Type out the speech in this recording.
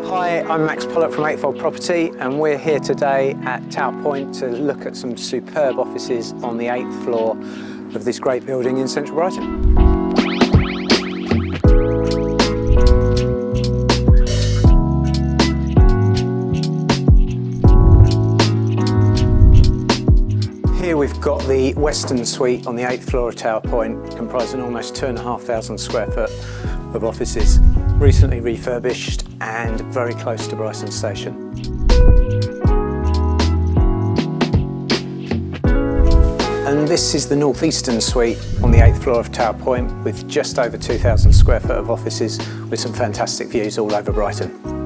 Hi, I'm Max Pollock from Eightfold Property, and we're here today at Tower Point to look at some superb offices on the 8th floor of this great building in central Brighton. Here we've got the Western Suite on the 8th floor of Tower Point, comprising almost 2,500 square foot of offices, recently refurbished and very close to Brighton Station. And this is the Northeastern Suite on the 8th floor of Tower Point with just over 2,000 square foot of offices with some fantastic views all over Brighton.